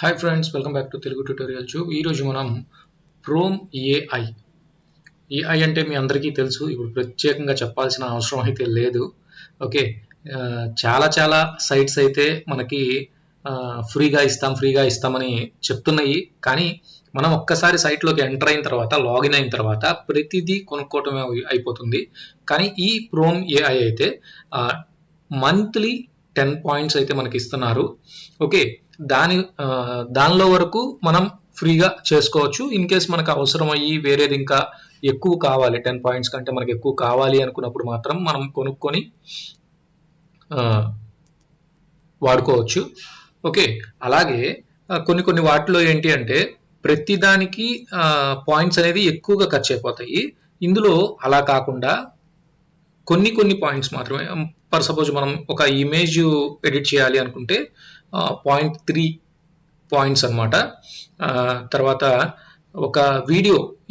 Hi friends, welcome back to Telugu tutorial tube. ఈరోజు మనం prom AI అంటే మీ అందరికీ తెలుసు. ఇప్పుడు ప్రత్యేకంగా చెప్పాల్సిన అవసరం అయితే లేదు. ఓకే, చాలా సైట్స్ అయితే మనకి ఫ్రీగా ఇస్తామని చెప్తున్నాయి. కానీ మనం ఒక్కసారి సైట్లోకి ఎంటర్ అయిన తర్వాత, లాగిన్ అయిన తర్వాత ప్రతిదీ కొనుక్కోవటమే అయిపోతుంది. కానీ ఈ ప్రోమ్ ఏఐ అయితే మంత్లీ 10 పాయింట్స్ అయితే మనకి ఇస్తున్నారు. ఓకే, దానిలో వరకు మనం ఫ్రీగా చేసుకోవచ్చు. ఇన్ కేస్ మనకు అవసరం అయ్యి వేరేది ఇంకా ఎక్కువ కావాలి, 10 పాయింట్స్ కంటే మనకి ఎక్కువ కావాలి అనుకున్నప్పుడు మాత్రం మనం కొనుక్కొని వాడుకోవచ్చు. ఓకే, అలాగే కొన్ని వాటిలో ఏంటి అంటే ప్రతిదానికి పాయింట్స్ అనేది ఎక్కువగా ఖర్చు అయిపోతాయి. ఇందులో అలా కాకుండా కొన్ని పాయింట్స్ మాత్రమే. ఫర్ సపోజ్ మనం ఒక ఇమేజ్ ఎడిట్ చేయాలి అనుకుంటే 0.3 పాయింట్స్ అనమాట. తర్వాత ఒక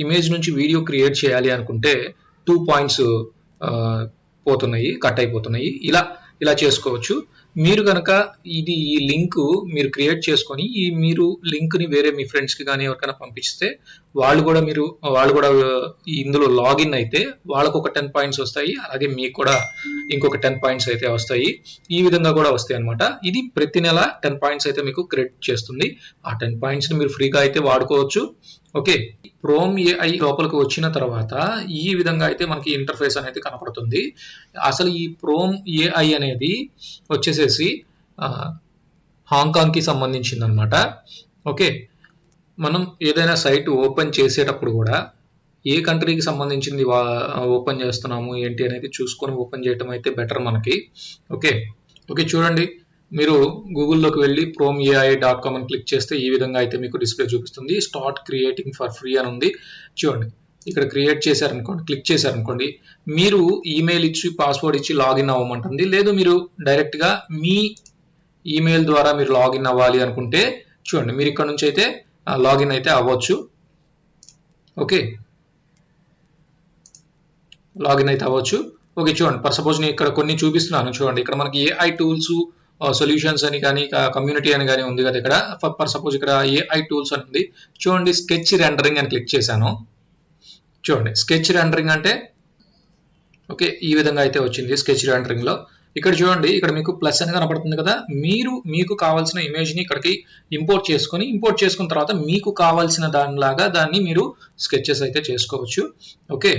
ఇమేజ్ నుంచి వీడియో క్రియేట్ చేయాలి అనుకుంటే 2 పాయింట్స్ పోతున్నాయి, కట్ అయిపోతున్నాయి. ఇలా చేసుకోవచ్చు. మీరు కనుక ఈ లింక్ మీరు క్రియేట్ చేసుకొని మీరు లింక్ని వేరే మీ ఫ్రెండ్స్కి కానీ ఎవరికైనా పంపిస్తే వాళ్ళు కూడా ఇందులో లాగిన్ అయితే వాళ్ళకు ఒక 10 పాయింట్స్ వస్తాయి. అలాగే మీకు కూడా ఇంకొక 10 పాయింట్స్ అయితే వస్తాయి. ఈ విధంగా కూడా వస్తాయి అనమాట. ఇది ప్రతి నెల 10 పాయింట్స్ అయితే మీకు క్రెడిట్ చేస్తుంది. ఆ 10 పాయింట్స్ని మీరు ఫ్రీగా అయితే వాడుకోవచ్చు. ఓకే, ప్రోమ్ ఏఐ లోపలికి వచ్చిన తర్వాత ఈ విధంగా అయితే మనకి ఇంటర్ఫేస్ అనేది కనపడుతుంది. అసలు ఈ ప్రోమ్ ఏఐ అనేది వచ్చేసేసి హాంకాంగ్కి సంబంధించింది అనమాట. ఓకే, మనం ఏదైనా సైట్ ఓపెన్ చేసేటప్పుడు కూడా ఏ కంట్రీకి సంబంధించింది ఓపెన్ చేస్తున్నాము ఏంటి అనేది చూసుకొని ఓపెన్ చేయటం అయితే బెటర్ మనకి. ఓకే, చూడండి, మీరు గూగుల్లోకి వెళ్ళి promeai.com అని క్లిక్ చేస్తే ఈ విధంగా అయితే మీకు డిస్ప్లే చూపిస్తుంది. స్టార్ట్ క్రియేటింగ్ ఫర్ ఫ్రీ అని ఉంది. చూడండి, ఇక్కడ క్రియేట్ చేశారనుకోండి, క్లిక్ చేశారనుకోండి, మీరు ఈమెయిల్ ఇచ్చి పాస్వర్డ్ ఇచ్చి లాగిన్ అవ్వమంటుంది. లేదు మీరు డైరెక్ట్గా మీ ఈమెయిల్ ద్వారా మీరు లాగిన్ అవ్వాలి అనుకుంటే చూడండి, మీరు ఇక్కడ నుంచి అయితే లాగిన్ అయితే అవ్వచ్చు. ఓకే, లాగిన్ అయితే అవ్వచ్చు. ఓకే, చూడండి, ఫర్ సపోజ్ నేను ఇక్కడ కొన్ని చూపిస్తున్నాను. చూడండి, ఇక్కడ మనకి ఏఐ టూల్స్ సొల్యూషన్స్ అని కానీ కమ్యూనిటీ అని కానీ ఉంది కదా. ఇక్కడ ఫర్ సపోజ్ ఇక్కడ ఏఐ టూల్స్ అని ఉంది. చూడండి, స్కెచ్ రెండరింగ్ అని క్లిక్ చేశాను. చూడండి, స్కెచ్ రెండరింగ్ అంటే ఓకే, ఈ విధంగా అయితే వచ్చింది స్కెచ్ రెండరింగ్ లో. ఇక్కడ చూడండి, ఇక్కడ మీకు ప్లస్ అని కనపడుతుంది కదా. మీకు కావాల్సిన ఇమేజ్ ని ఇక్కడికి ఇంపోర్ట్ చేసుకున్న తర్వాత మీకు కావాల్సిన దాన్ని మీరు స్కెచెస్ అయితే చేసుకోవచ్చు. ఓకే,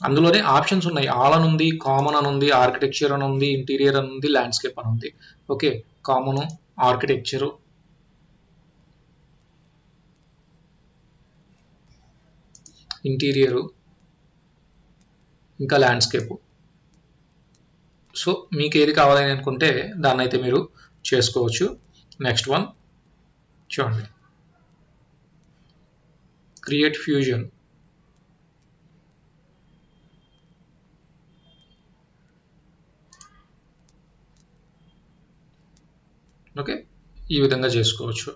అందులోనే ఆప్షన్స్ ఉన్నాయి. ఆల్ అని ఉంది, కామన్ అని ఉంది, ఆర్కిటెక్చర్ అని ఉంది, ఇంటీరియర్ అని ఉంది, ల్యాండ్స్కేప్ అని ఉంది. ఓకే, కామన్, ఆర్కిటెక్చరు, ఇంటీరియరు, ఇంకా ల్యాండ్స్కేప్. సో మీకు ఏది కావాలని అనుకుంటే దాన్ని అయితే మీరు చేసుకోవచ్చు. నెక్స్ట్ వన్ చూడండి, క్రియేట్ ఫ్యూజన్. ఓకే, ఈ విధంగా చేసుకోవచ్చు.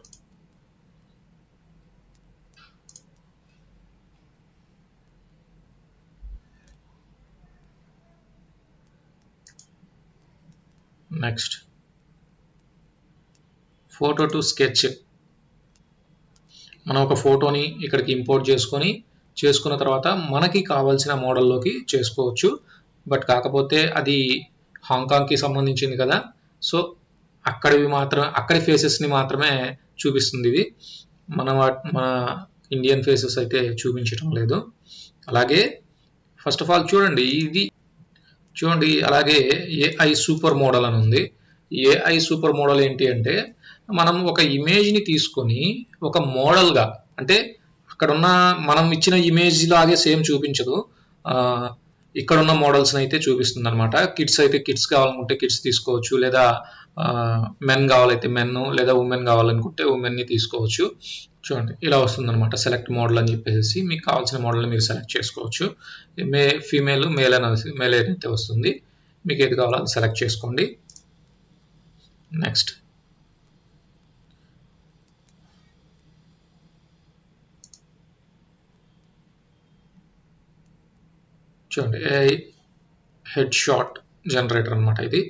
Next photo to sketch. మనం ఒక ఫోటోని ఇక్కడికి ఇంపోర్ట్ చేసుకున్న తర్వాత మనకి కావాల్సిన మోడల్లోకి చేసుకోవచ్చు. బట్ కాకపోతే అది హాంకాంగ్కి సంబంధించింది కదా. సో అక్కడి ఫేసెస్ని మాత్రమే చూపిస్తుంది ఇది. మన ఇండియన్ ఫేసెస్ అయితే చూపించడం లేదు. అలాగే ఫస్ట్ ఆఫ్ ఆల్ చూడండి, అలాగే ఏఐ సూపర్ మోడల్ అని ఉంది. ఏఐ సూపర్ మోడల్ ఏంటి అంటే మనం ఒక ఇమేజ్ని తీసుకొని ఒక మోడల్గా, అంటే అక్కడున్న మనం ఇచ్చిన ఇమేజ్ లాగే సేమ్ చూపించదు, ఇక్కడున్న మోడల్స్ని అయితే చూపిస్తుంది అనమాట. కిడ్స్ అయితే కిడ్స్ కావాలనుకుంటే కిడ్స్ తీసుకోవచ్చు, లేదా మెన్ కావాలైతే మెన్, లేదా ఉమెన్ కావాలనుకుంటే ఉమెన్ని తీసుకోవచ్చు. చూడండి, ఇలా వస్తుంది అనమాట. సెలెక్ట్ మోడల్ అని చెప్పేసి మీకు కావాల్సిన మోడల్ని మీరు సెలెక్ట్ చేసుకోవచ్చు. ఫీమేల్, మేల్ అయితే వస్తుంది. మీకు ఏది కావాలో అది సెలెక్ట్ చేసుకోండి. నెక్స్ట్ చూడండి, ఏఐ హెడ్ షాట్ జనరేటర్ అనమాట ఇది.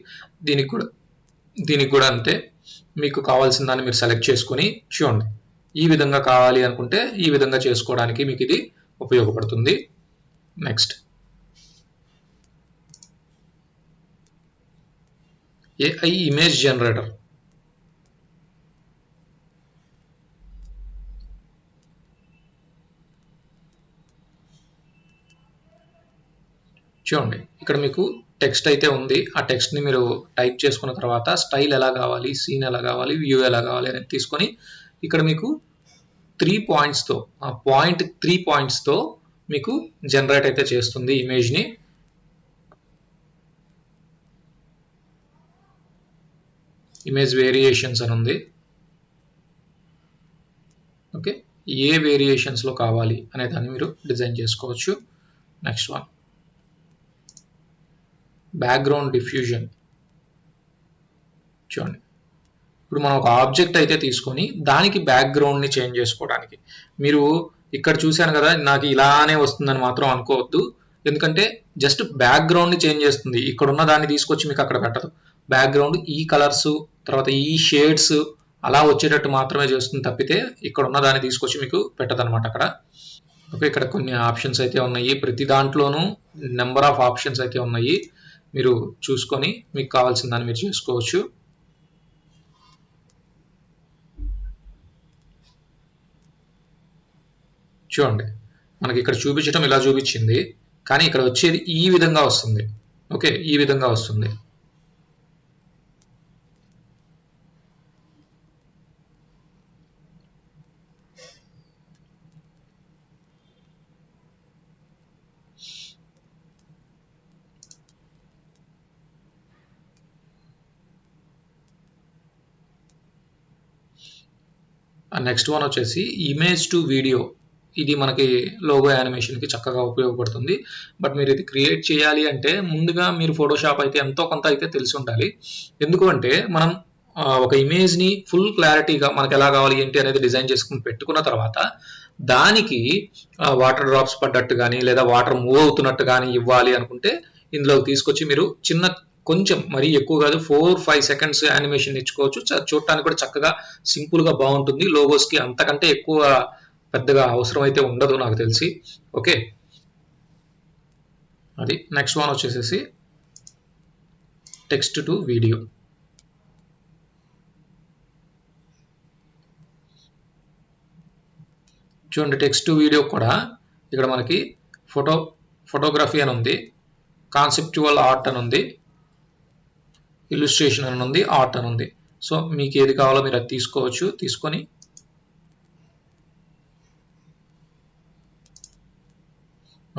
దీనికి కూడా అంతే. మీకు కావాల్సిన దాన్ని మీరు సెలెక్ట్ చేసుకొని చూడండి. ఈ విధంగా కావాలి అనుకుంటే ఈ విధంగా చేసుకోవడానికి మీకు ఇది ఉపయోగపడుతుంది. Next AI image generator. చూడండి, ఇక్కడ మీకు టెక్స్ట్ అయితే ఉంది. ఆ టెక్స్ట్ని మీరు టైప్ చేసుకున్న తర్వాత స్టైల్ ఎలా కావాలి, సీన్ ఎలా కావాలి, వ్యూ ఎలా కావాలి అనేది తీసుకొని ఇక్కడ మీకు 3 పాయింట్స్తో 3 పాయింట్స్తో మీకు జనరేట్ అయితే చేస్తుంది ఇమేజ్ని. ఇమేజ్ వేరియేషన్స్ అని ఉంది. ఓకే, ఏ వేరియేషన్స్లో కావాలి అనే దాన్ని మీరు డిజైన్ చేసుకోవచ్చు. Next one background diffusion. చూడండి, ఇప్పుడు మనం ఒక ఆబ్జెక్ట్ అయితే తీసుకొని దానికి బ్యాక్గ్రౌండ్ని చేంజ్ చేసుకోవడానికి, మీరు ఇక్కడ చూశాను కదా నాకు ఇలానే వస్తుందని మాత్రం అనుకోవద్దు. ఎందుకంటే జస్ట్ బ్యాక్గ్రౌండ్ని చేంజ్ చేస్తుంది. ఇక్కడ ఉన్న దాన్ని తీసుకొచ్చి మీకు అక్కడ పెట్టదు. బ్యాక్గ్రౌండ్ ఈ కలర్స్ తర్వాత ఈ షేడ్స్ అలా వచ్చేటట్టు మాత్రమే చేస్తుంది తప్పితే ఇక్కడ ఉన్న దాన్ని తీసుకొచ్చి మీకు పెట్టదు అనమాట అక్కడ. ఓకే, ఇక్కడ కొన్ని ఆప్షన్స్ అయితే ఉన్నాయి. ప్రతి దాంట్లోనూ నెంబర్ ఆఫ్ ఆప్షన్స్ అయితే ఉన్నాయి. మీరు చూసుకొని మీకు కావాల్సిన దాన్ని మీరు చేసుకోవచ్చు. చూడండి, మనకి ఇక్కడ చూపించడం ఇలా చూపించింది, కానీ ఇక్కడ వచ్చేది ఈ విధంగా వస్తుంది. ఓకే, ఈ విధంగా వస్తుంది. నెక్స్ట్ వన్ వచ్చేసి ఇమేజ్ టు వీడియో. ఇది మనకి లోగో యానిమేషన్కి చక్కగా ఉపయోగపడుతుంది. బట్ మీరు ఇది క్రియేట్ చేయాలి అంటే ముందుగా మీరు ఫోటోషాప్ అయితే ఎంతో కొంత అయితే తెలిసి ఉండాలి. ఎందుకు అంటే మనం ఒక ఇమేజ్ని ఫుల్ క్లారిటీగా మనకు ఎలా కావాలి ఏంటి అనేది డిజైన్ చేసుకుని పెట్టుకున్న తర్వాత దానికి వాటర్ డ్రాప్స్ పడ్డట్టు కానీ లేదా వాటర్ మూవ్ అవుతున్నట్టు కానీ ఇవ్వాలి అనుకుంటే ఇందులోకి తీసుకొచ్చి మీరు చిన్న కొంచెం మరీ ఎక్కువ కాదు 4-5 సెకండ్స్ యానిమేషన్ ఇచ్చుకోవచ్చు. చూడటానికి కూడా చక్కగా సింపుల్గా బాగుంటుంది. లోగోస్కి అంతకంటే ఎక్కువ పెద్దగా అవసరం అయితే ఉండదు నాకు తెలిసి. ఓకే, అది నెక్స్ట్ వన్ వచ్చేసేసి టెక్స్ట్ టు వీడియో. చూడండి, టెక్స్ట్ టు వీడియో కూడా ఇక్కడ మనకి ఫోటోగ్రఫీ అని ఉంది, కాన్సెప్చువల్ ఆర్ట్ అని ఉంది, ఇల్లుస్ట్రేషన్ అని ఉంది, ఆర్ట్ అని ఉంది. సో మీకు ఏది కావాలో మీరు అది తీసుకోవచ్చు. తీసుకొని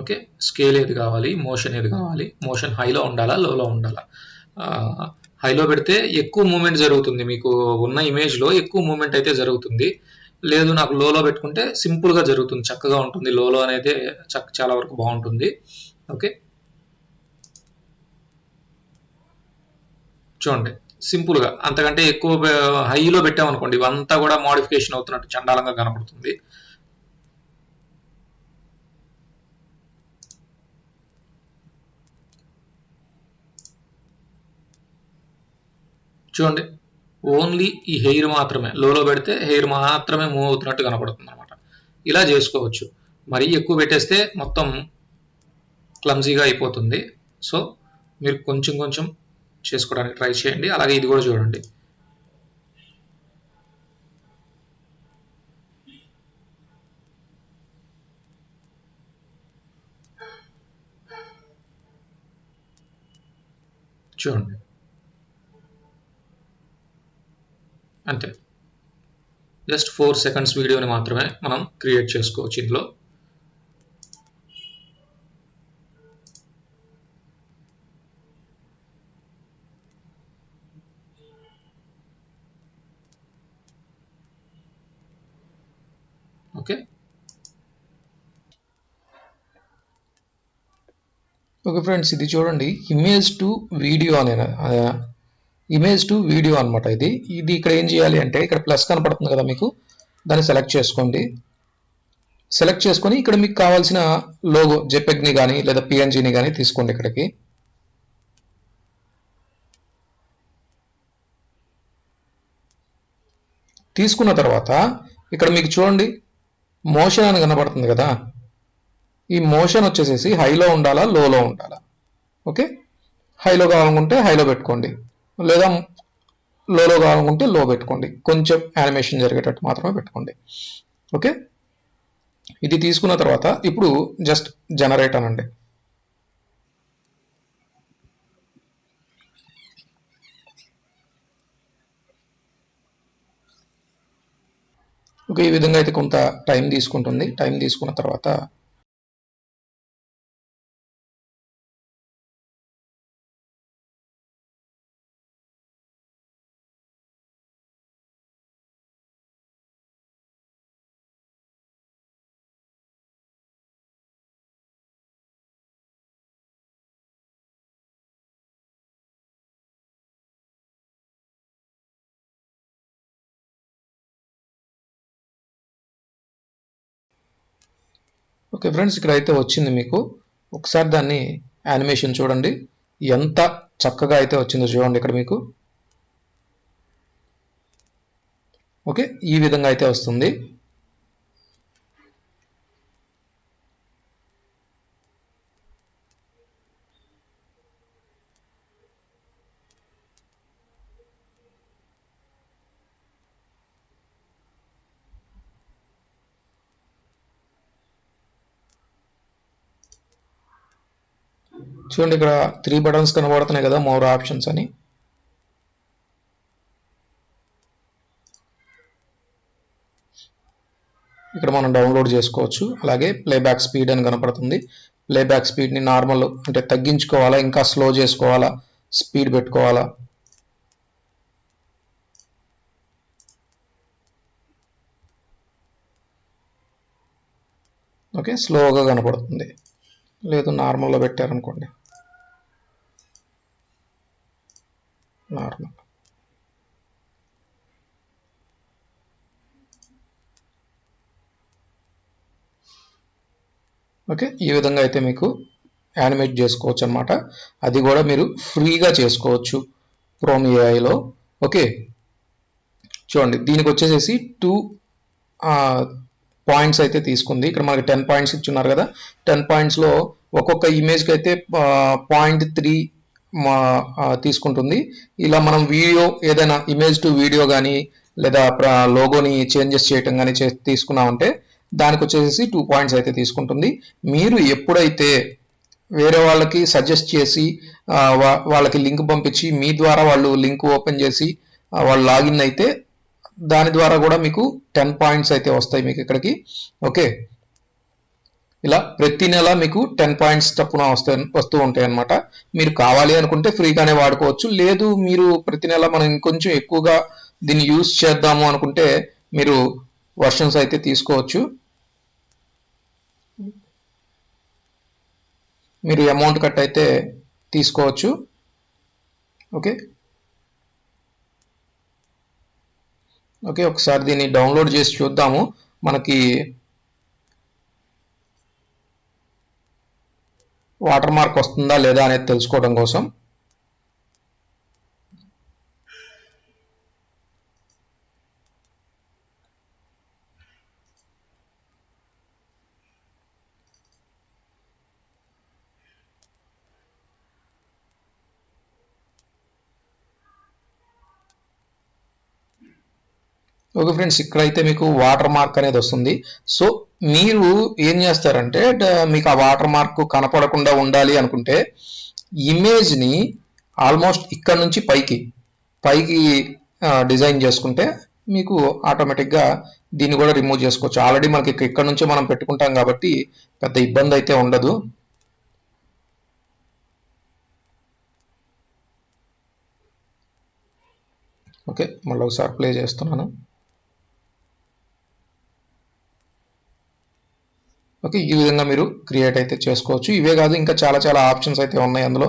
ఓకే, స్కేల్ ఏది కావాలి, మోషన్ ఏది కావాలి, మోషన్ హైలో ఉండాలా లోలో ఉండాలా. హైలో పెడితే ఎక్కువ మూమెంట్ జరుగుతుంది, మీకు ఉన్న ఇమేజ్లో ఎక్కువ మూమెంట్ అయితే జరుగుతుంది. లేదు నాకు లోలో పెట్టుకుంటే సింపుల్గా జరుగుతుంది, చక్కగా ఉంటుంది. లోలో అనేది చాలా వరకు బాగుంటుంది. ఓకే, చూడండి సింపుల్గా. అంతకంటే ఎక్కువ హైలో పెట్టామనుకోండి ఇవంతా కూడా మోడిఫికేషన్ అవుతున్నట్టు చండాలంగా కనపడుతుంది. చూడండి, ఓన్లీ ఈ హెయిర్ మాత్రమే లోలో పెడితే హెయిర్ మాత్రమే మూవ్ అవుతున్నట్టు కనపడుతుంది అనమాట. ఇలా చేసుకోవచ్చు. మరీ ఎక్కువ పెట్టేస్తే మొత్తం క్లమ్జీగా అయిపోతుంది. సో మీరు కొంచెం కొంచెం చేసుకోవడానికి ట్రై చేయండి. అలాగే ఇది కూడా చూడండి. చూడండి, అంతే. జస్ట్ 4 సెకండ్స్ వీడియోని మాత్రమే మనం క్రియేట్ చేసుకోవచ్చు ఇందులో. ఓకే, ఓకే ఫ్రెండ్స్, ఇది చూడండి ఇమేజ్ టు వీడియో అనే ఇమేజ్ టు వీడియో అనమాట. ఇది ఇక్కడ ఏం చేయాలి అంటే ఇక్కడ ప్లస్ కనపడుతుంది కదా మీకు, దాన్ని సెలెక్ట్ చేసుకోండి. సెలెక్ట్ చేసుకొని ఇక్కడ మీకు కావాల్సిన లోగో జెపెగ్ని కానీ లేదా పిఎన్జిని కానీ తీసుకోండి. ఇక్కడికి తీసుకున్న తర్వాత ఇక్కడ మీకు చూడండి మోషన్ అని కనబడుతుంది కదా, ఈ మోషన్ వచ్చేసేసి హైలో ఉండాలా లోలో ఉండాలా? ఓకే, హైలో కావాలనుకుంటే హైలో పెట్టుకోండి, లేదా లోలో కావాలనుకుంటే లో పెట్టుకోండి, కొంచెం యానిమేషన్ జరిగేటట్టు మాత్రమే పెట్టుకోండి. ఓకే, ఇది తీసుకున్న తర్వాత ఇప్పుడు జస్ట్ జనరేట్ అనండి. ఓకే, ఈ విధంగా అయితే కొంత టైం తీసుకుంటుంది. టైం తీసుకున్న తర్వాత ఓకే ఫ్రెండ్స్, ఇక్కడ అయితే వచ్చింది మీకు. ఒకసారి దాన్ని యానిమేషన్ చూడండి, ఎంత చక్కగా అయితే వచ్చిందో చూడండి ఇక్కడ మీకు. ఓకే, ఈ విధంగా అయితే వస్తుంది. చూడండి ఇక్కడ 3 బటన్స్ కనబడుతున్నాయి కదా, మోర్ ఆప్షన్స్ అని. ఇక్కడ మనం డౌన్లోడ్ చేసుకోవచ్చు. అలాగే ప్లేబ్యాక్ స్పీడ్ అని కనపడుతుంది. ప్లేబ్యాక్ స్పీడ్ని నార్మల్ అంటే తగ్గించుకోవాలా, ఇంకా స్లో చేసుకోవాలా, స్పీడ్ పెట్టుకోవాలా? ఓకే, స్లోగా కనపడుతుంది. లేదు నార్మల్లో పెట్టారనుకోండి, నార్మల్. ఓకే, ఈ విధంగా అయితే మీకు యానిమేట్ చేసుకోవచ్చు అనమాట. అది కూడా మీరు ఫ్రీగా చేసుకోవచ్చు క్రోమ్ ఏఐలో. ఓకే, చూడండి దీనికి వచ్చేసేసి 2 పాయింట్స్ అయితే తీసుకుంది. ఇక్కడ మనకి 10 పాయింట్స్ ఇచ్చున్నారు కదా, 10 పాయింట్స్లో ఒక్కొక్క ఇమేజ్కి అయితే 0.3 తీసుకుంటుంది. ఇలా మనం వీడియో ఏదైనా ఇమేజ్ టు వీడియో కానీ లేదా లోగోని చేంజెస్ చేయటం కానీ తీసుకున్నామంటే దానికి వచ్చేసి 2 పాయింట్స్ అయితే తీసుకుంటుంది. మీరు ఎప్పుడైతే వేరే వాళ్ళకి సజెస్ట్ చేసి వాళ్ళకి లింక్ పంపించి మీ ద్వారా వాళ్ళు లింక్ ఓపెన్ చేసి వాళ్ళు లాగిన్ అయితే దాని ద్వారా కూడా మీకు 10 పాయింట్స్ అయితే వస్తాయి మీకు ఇక్కడికి. ఓకే, ఇలా ప్రతి నెల మీకు 10 పాయింట్స్ తప్పున వస్తూ ఉంటాయి అన్నమాట. మీరు కావాలి అనుకుంటే ఫ్రీగానే వాడుకోవచ్చు. లేదు మీరు ప్రతి నెల మనం ఇంకొంచెం ఎక్కువగా దీన్ని యూజ్ చేద్దాము అనుకుంటే మీరు వర్షన్స్ అయితే తీసుకోవచ్చు. మీరు అమౌంట్ కట్ అయితే తీసుకోవచ్చు. ఓకే ఓకే, ఒకసారి దీన్ని డౌన్లోడ్ చేసి చూద్దాము మనకి వాటర్ మార్క్ వస్తుందా లేదా అనేది తెలుసుకోవడం కోసం. ఓకే ఫ్రెండ్స్, ఇక్కడైతే మీకు వాటర్ మార్క్ అనేది వస్తుంది. సో మీరు ఏం చేస్తారంటే మీకు ఆ వాటర్ మార్క్ కనపడకుండా ఉండాలి అనుకుంటే ఇమేజ్ని ఆల్మోస్ట్ ఇక్కడ నుంచి పైకి డిజైన్ చేసుకుంటే మీకు ఆటోమేటిక్గా దీన్ని కూడా రిమూవ్ చేసుకోవచ్చు. ఆల్రెడీ మనకి ఇక్కడ నుంచే మనం పెట్టుకుంటాం కాబట్టి పెద్ద ఇబ్బంది అయితే ఉండదు. ఓకే, మళ్ళీ ఒకసారి ప్లే చేస్తున్నాను. ఓకే, ఈ విధంగా మీరు క్రియేట్ అయితే చేసుకోవచ్చు. ఇవే కాదు ఇంకా చాలా చాలా ఆప్షన్స్ అయితే ఉన్నాయి అందులో.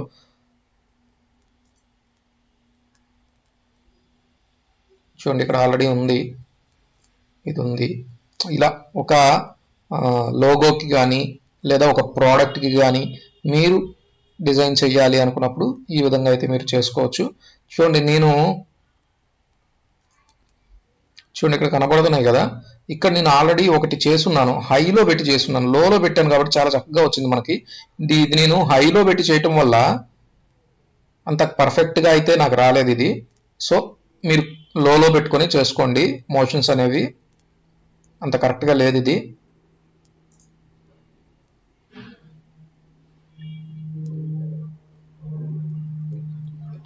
చూడండి ఇక్కడ ఆల్రెడీ ఉంది, ఇది ఉంది. ఇలా ఒక లోగోకి కానీ లేదా ఒక ప్రోడక్ట్కి కానీ మీరు డిజైన్ చేయాలి అనుకున్నప్పుడు ఈ విధంగా అయితే మీరు చేసుకోవచ్చు. చూడండి చూడండి ఇక్కడ కనబడుతున్నాయి కదా. ఇక్కడ నేను ఆల్రెడీ ఒకటి చేసున్నాను, హైలో పెట్టి చేస్తున్నాను. లోలో పెట్టాను కాబట్టి చాలా చక్కగా వచ్చింది మనకి. ఇది నేను హైలో పెట్టి చేయటం వల్ల అంత పర్ఫెక్ట్గా అయితే నాకు రాలేదు ఇది. సో మీరు లోలో పెట్టుకొని చేసుకోండి. మోషన్స్ అనేవి అంత కరెక్ట్గా లేదు ఇది.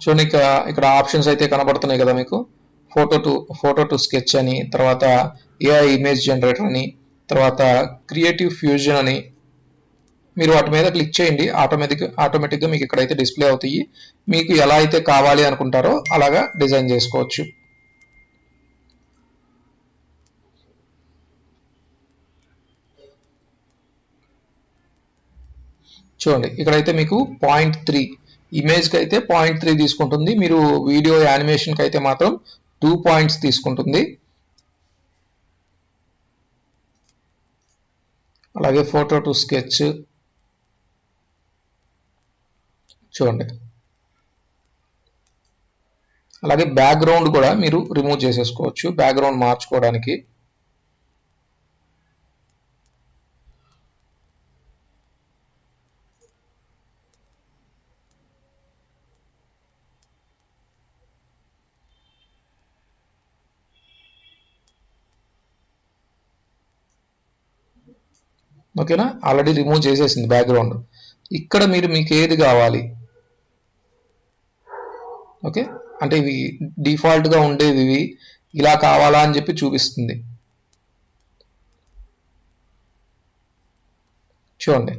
చూడండి ఇక్కడ ఆప్షన్స్ అయితే కనబడుతున్నాయి కదా మీకు. ఫోటో టు స్కెచ్ అని, తర్వాత ఏఐ ఇమేజ్ జనరేటర్ అని, తర్వాత క్రియేటివ్ ఫ్యూజన్ అని. మీరు వాటి మీద క్లిక్ చేయండి, ఆటోమేటిక్గా మీకు ఇక్కడైతే డిస్ప్లే అవుతాయి. మీకు ఎలా అయితే కావాలి అనుకుంటారో అలాగా డిజైన్ చేసుకోవచ్చు. చూడండి ఇక్కడైతే మీకు 0.3 ఇమేజ్కి అయితే 0.3 తీసుకుంటుంది. మీరు వీడియో యానిమేషన్కి అయితే మాత్రం 2 పాయింట్స్ తీసుకుంటుంది. అలాగే ఫోటో టు స్కెచ్ చూడండి. అలాగే బ్యాక్గ్రౌండ్ కూడా మీరు రిమూవ్ చేసేసుకోవచ్చు, బ్యాక్గ్రౌండ్ మార్చుకోవడానికి. ఓకేనా, ఆల్రెడీ రిమూవ్ చేసేసింది బ్యాక్గ్రౌండ్. ఇక్కడ మీకు ఏది కావాలి, ఓకే, అంటే ఇవి డిఫాల్ట్గా ఉండేవి, ఇవి ఇలా కావాలా అని చెప్పి చూపిస్తుంది. చూడండి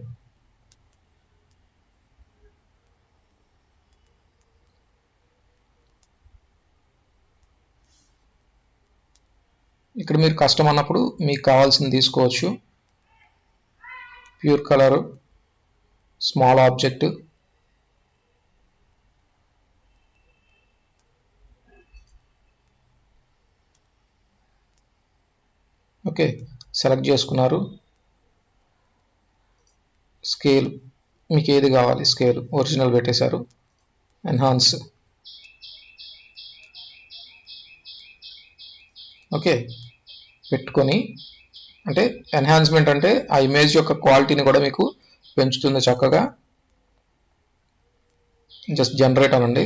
ఇక్కడ మీరు కస్టమ్ అన్నప్పుడు మీకు కావాల్సింది తీసుకోవచ్చు. Pure colour, small object, okay, select చేసుకున్నారు. స్కేల్ మీకు ఏది కావాలి, స్కేల్ ఒరిజినల్ పెట్టేశారు. ఎన్హాన్స్, ఓకే, పెట్టుకొని, అంటే ఎన్హాన్స్మెంట్ అంటే ఆ ఇమేజ్ యొక్క క్వాలిటీని కూడా మీకు పెంచుతుంది చక్కగా. జస్ట్ జనరేట్ అనండి.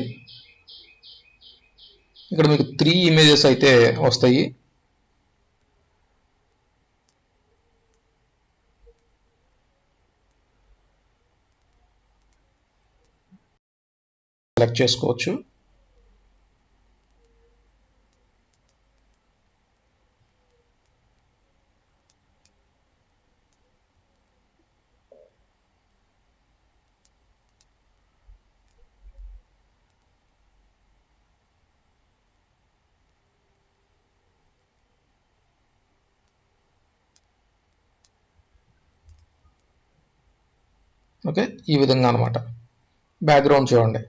ఇక్కడ మీకు 3 ఇమేజెస్ అయితే వస్తాయి. సెలెక్ట్ చేసుకోవచ్చు. ఓకే, ఈ విధంగా అనమాట. బ్యాక్గ్రౌండ్ చూడండి.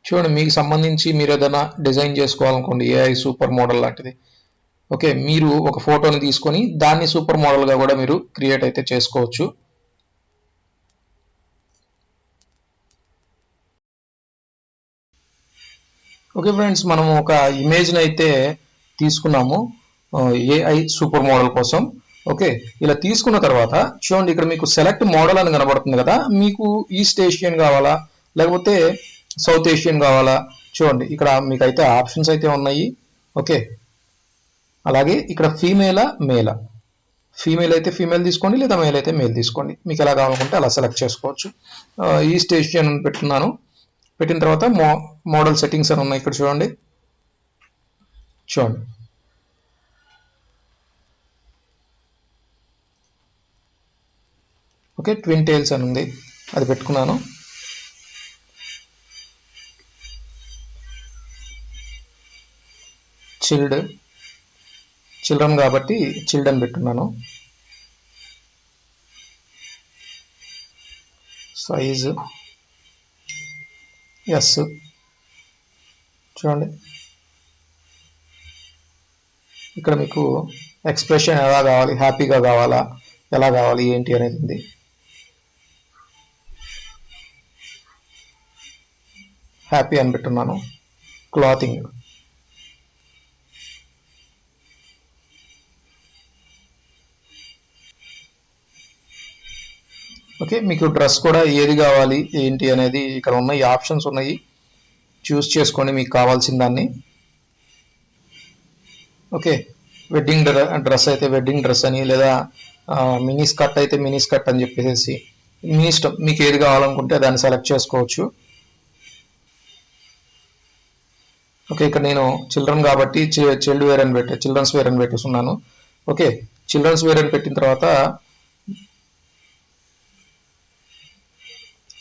చూడండి మీకు సంబంధించి మీరు ఏదైనా డిజైన్ చేసుకోవాలనుకోండి, ఏఐ సూపర్ మోడల్ లాంటిది. ఓకే, మీరు ఒక ఫోటోని తీసుకొని దాన్ని సూపర్ మోడల్గా కూడా మీరు క్రియేట్ అయితే చేసుకోవచ్చు. ఓకే ఫ్రెండ్స్, మనం ఒక ఇమేజ్ని అయితే తీసుకున్నాము ఏఐ సూపర్ మోడల్ కోసం. ఓకే, ఇలా తీసుకున్న తర్వాత చూడండి ఇక్కడ మీకు సెలెక్ట్ మోడల్ అని కనబడుతుంది కదా. మీకు ఈస్ట్ ఏషియన్ కావాలా లేకపోతే సౌత్ ఏషియన్ కావాలా? చూడండి ఇక్కడ మీకు అయితే ఆప్షన్స్ అయితే ఉన్నాయి. ఓకే, అలాగే ఇక్కడ ఫీమేలా మేలా, ఫీమేల్ అయితే ఫీమేల్ తీసుకోండి, లేదా మేల్ అయితే మేల్ తీసుకోండి. మీకు ఎలా కావాలనుకుంటే అలా సెలెక్ట్ చేసుకోవచ్చు. ఈస్ట్ ఏషియన్ పెట్టున్నాను. పెట్టిన తర్వాత మోడల్ సెట్టింగ్స్ అని ఉన్నాయి ఇక్కడ చూడండి. ఓకే, ట్విన్ టైల్స్ అని ఉంది, అది పెట్టుకున్నాను. చిల్డ్, చిల్డ్రన్ కాబట్టి చిల్డ్రన్ పెట్టున్నాను. Size S. చూడండి ఇక్కడ మీకు ఎక్స్ప్రెషన్ ఎలా కావాలి, హ్యాపీగా కావాలా, ఎలా కావాలి ఏంటి అనేది ఉంది. హ్యాపీ అని పెట్టున్నాను. Clothing okay. మీకు డ్రెస్ కూడా ఏది కావాలి ఏంటి అనేది ఇక్కడ ఉన్నాయి, ఆప్షన్స్ ఉన్నాయి, చూస్ చేసుకోండి మీకు కావాల్సిన దాన్ని. ఓకే. వెడ్డింగ్ డ్రెస్ అయితే వెడ్డింగ్ డ్రెస్ అని, లేదా మినీ స్కర్ట్ అయితే మినీ స్కర్ట్ అని చెప్పేసి మీ ఇష్టం, మీకు ఏది కావాలనుకుంటే దాన్ని సెలెక్ట్ చేసుకోవచ్చు. ఓకే. ఇక్కడ నేను చిల్డ్రన్ కాబట్టి చిల్డ్రన్స్ వేర్ అని పెట్టేస్తున్నాను. ఓకే. చిల్డ్రన్స్ వేర్ అని పెట్టిన తర్వాత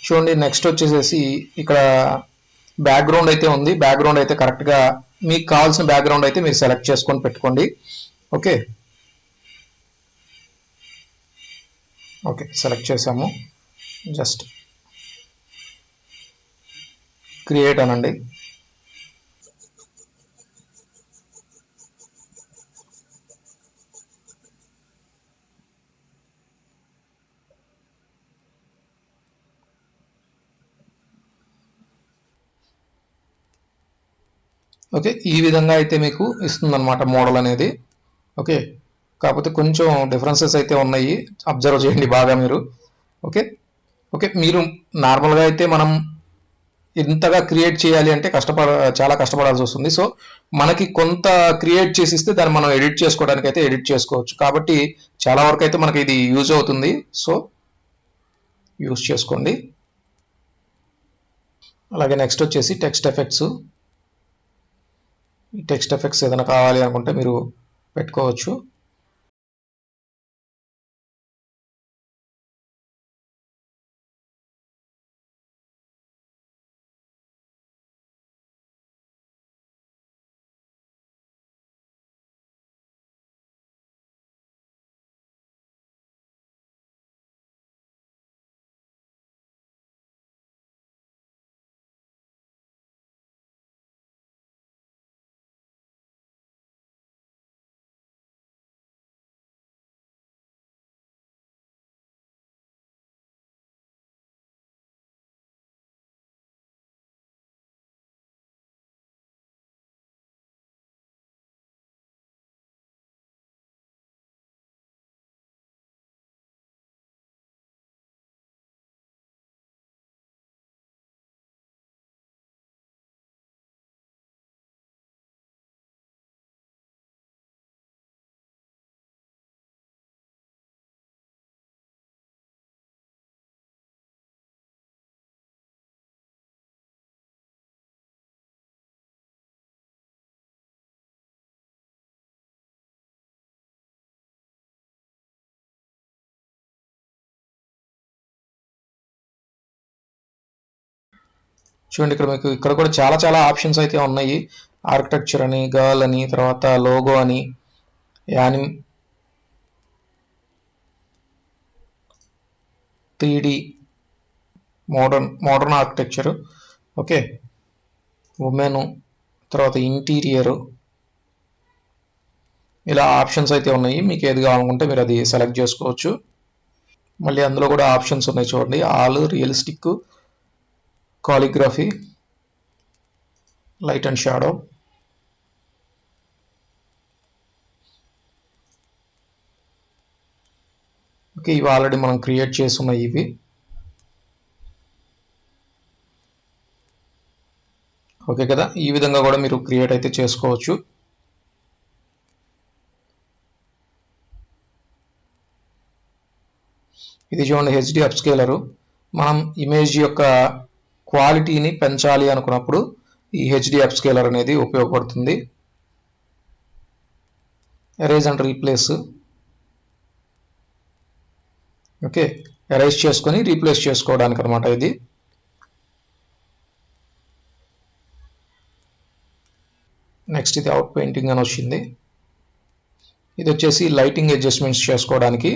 చూడండి నెక్స్ట్ వచ్చేసేసి ఇక్కడ బ్యాక్గ్రౌండ్ అయితే ఉంది. బ్యాక్గ్రౌండ్ అయితే కరెక్ట్గా మీకు కావాల్సిన బ్యాక్గ్రౌండ్ అయితే మీరు సెలెక్ట్ చేసుకొని పెట్టుకోండి. ఓకే. ఓకే సెలెక్ట్ చేసాము. జస్ట్ క్రియేట్ అనండి. ఓకే. ఈ విధంగా అయితే మీకు ఇస్తుందన్నమాట మోడల్ అనేది. ఓకే. కాకపోతే కొంచెం డిఫరెన్సెస్ అయితే ఉన్నాయి, అబ్జర్వ్ చేయండి బాగా మీరు. ఓకే. ఓకే. మీరు నార్మల్గా అయితే మనం ఇంతగా క్రియేట్ చేయాలి అంటే చాలా కష్టపడాల్సి వస్తుంది. సో మనకి కొంత క్రియేట్ చేసిస్తే దాన్ని మనం ఎడిట్ చేసుకోవడానికి అయితే ఎడిట్ చేసుకోవచ్చు. కాబట్టి చాలా వరకు అయితే మనకి ఇది యూజ్ అవుతుంది. సో యూజ్ చేసుకోండి. అలాగే నెక్స్ట్ వచ్చేసి టెక్స్ట్ ఎఫెక్ట్స్. టెక్స్ట్ ఎఫెక్ట్స్ ఏదైనా కావాలి అనుకుంటే మీరు పెట్టుకోవచ్చు. చూడండి ఇక్కడ మీకు ఇక్కడ కూడా చాలా చాలా ఆప్షన్స్ అయితే ఉన్నాయి. ఆర్కిటెక్చర్ అని, గర్ల్ అని, తర్వాత లోగో అని, anime 3D, modern architecture. Okay. Women, తర్వాత ఇంటీరియర్, ఇలా ఆప్షన్స్ అయితే ఉన్నాయి. మీకు ఏది కావాలనుకుంటే మీరు అది సెలెక్ట్ చేసుకోవచ్చు. మళ్ళీ అందులో కూడా ఆప్షన్స్ ఉన్నాయి చూడండి. All, realistic, calligraphy, light and shadow. Okay. ఇవి ఆల్రెడీ మనం క్రియేట్ చేస్తున్నాయి ఇవి. ఓకే కదా. ఈ విధంగా కూడా మీరు క్రియేట్ అయితే చేసుకోవచ్చు. ఇది చూడండి హెచ్డి అప్స్కేలరు. మనం ఇమేజ్ యొక్క క్వాలిటీని పెంచాలి అనుకున్నప్పుడు ఈ హెచ్డి అప్స్కేలర్ అనేది ఉపయోగపడుతుంది. Erase and replace. Okay. Erase చేసుకొని రీప్లేస్ చేసుకోవడానికి అనమాట ఇది. నెక్స్ట్ ఇది అవుట్ పెయింటింగ్ అని వచ్చింది. ఇది వచ్చేసి లైటింగ్ అడ్జస్ట్మెంట్స్ చేసుకోవడానికి.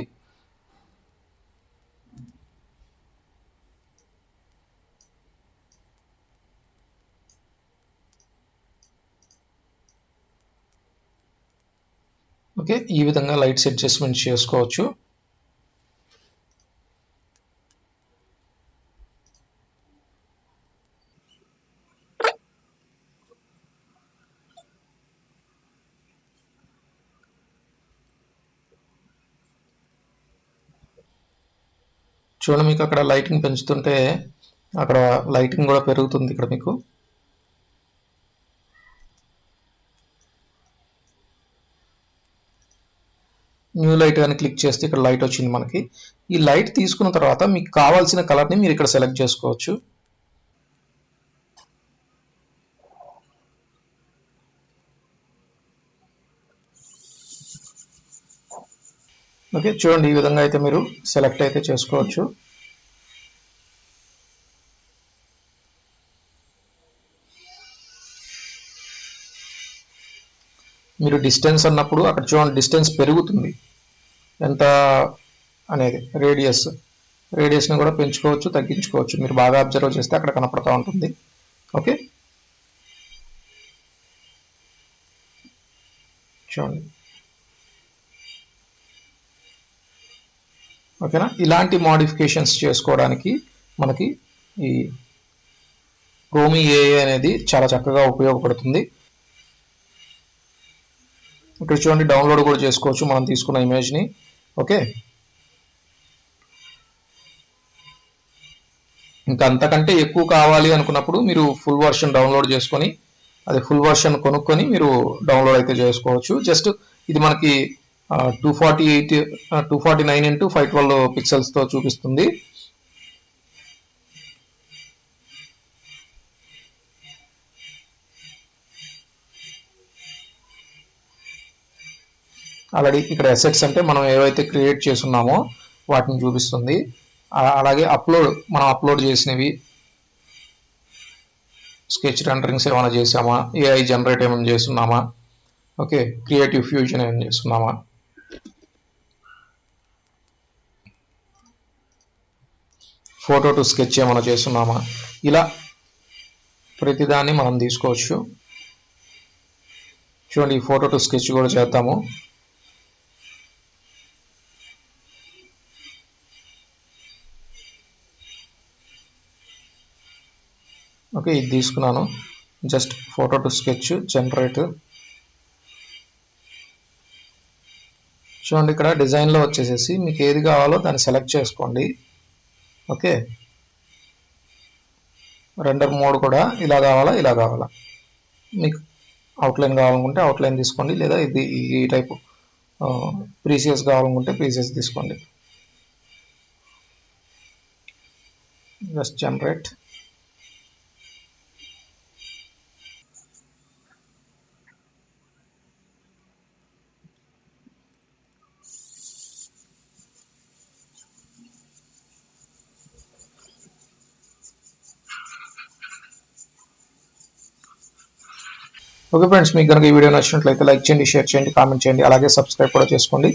ఓకే, ఈ విధంగా లైట్స్ అడ్జస్ట్మెంట్ చేసుకోవచ్చు. చూడండి, మీకు అక్కడ లైటింగ్ పెంచుతుంటే అక్కడ లైటింగ్ కూడా పెరుగుతుంది. ఇక్కడ మీకు న్యూ లైట్ అని క్లిక్ చేస్తే ఇక్కడ లైట్ వచ్చింది మనకి. ఈ లైట్ తీసుకున్న తర్వాత మీకు కావాల్సిన కలర్ని మీరు ఇక్కడ సెలెక్ట్ చేసుకోవచ్చు. ఓకే, చూడండి, ఈ విధంగా అయితే మీరు సెలెక్ట్ అయితే చేసుకోవచ్చు. మీరు డిస్టెన్స్ అన్నప్పుడు అక్కడ చూడండి డిస్టెన్స్ పెరుగుతుంది ఎంత అనేది. రేడియస్ని కూడా పెంచుకోవచ్చు, తగ్గించుకోవచ్చు. మీరు బాగా అబ్జర్వ్ చేస్తే అక్కడ కనపడతా ఉంటుంది. ఓకే, చూడండి. ఓకేనా, ఇలాంటి మోడిఫికేషన్స్ చేసుకోవడానికి మనకి ఈ క్రోమీ ఏఐ అనేది చాలా చక్కగా ఉపయోగపడుతుంది. ఇక్కడ చూడండి, డౌన్లోడ్ కూడా చేసుకోవచ్చు మనం తీసుకున్న ఇమేజ్ని. ఓకే, ఇంకా అంతకంటే ఎక్కువ కావాలి అనుకున్నప్పుడు మీరు ఫుల్ వర్షన్ డౌన్లోడ్ చేసుకొని అది ఫుల్ వర్షన్ కొనుక్కొని మీరు డౌన్లోడ్ అయితే చేసుకోవచ్చు. జస్ట్ ఇది మనకి 249x512 పిక్సెల్స్తో చూపిస్తుంది. ఆల్రెడీ ఇక్కడ అసెట్స్ అంటే మనం ఏవైతే క్రియేట్ చేస్తున్నామో వాటిని చూపిస్తుంది. అలాగే మనం అప్లోడ్ చేసినవి, స్కెచ్ రెండరింగ్స్ ఏమైనా చేసామా, ఏఐ జనరేట్ ఏమైనా చేస్తున్నామా, ఓకే, క్రియేటివ్ ఫ్యూజన్ ఏమైనా చేస్తున్నామా, ఫోటో టు స్కెచ్ ఏమైనా చేస్తున్నామా, ఇలా ప్రతిదాన్ని మనం తీసుకోవచ్చు. చూడండి, ఈ ఫోటో టు స్కెచ్ కూడా చేద్దాము. ఓకే, ఇది తీసుకున్నాను. Just photo to sketch generate. చూడండి, ఇక్కడ డిజైన్లో వచ్చేసేసి మీకు ఏది కావాలో దాన్ని సెలెక్ట్ చేసుకోండి. ఓకే, రెండర్ మోడ్ కూడా ఇలా కావాలా మీకు అవుట్లైన్ కావాలనుకుంటే అవుట్లైన్ తీసుకోండి, లేదా ఇది ఈ టైపు ప్రీసియస్ కావాలనుకుంటే ప్రీసియస్ తీసుకోండి. Just generate. ఓకే ఫ్రెండ్స్, మీకు కనుక ఈ వీడియో నచ్చినట్లయితే లైక్ చేయండి, షేర్ చేయండి, కామెంట్ చేయండి, అలాగే సబ్స్క్రైబ్ కూడా చేసుకోండి.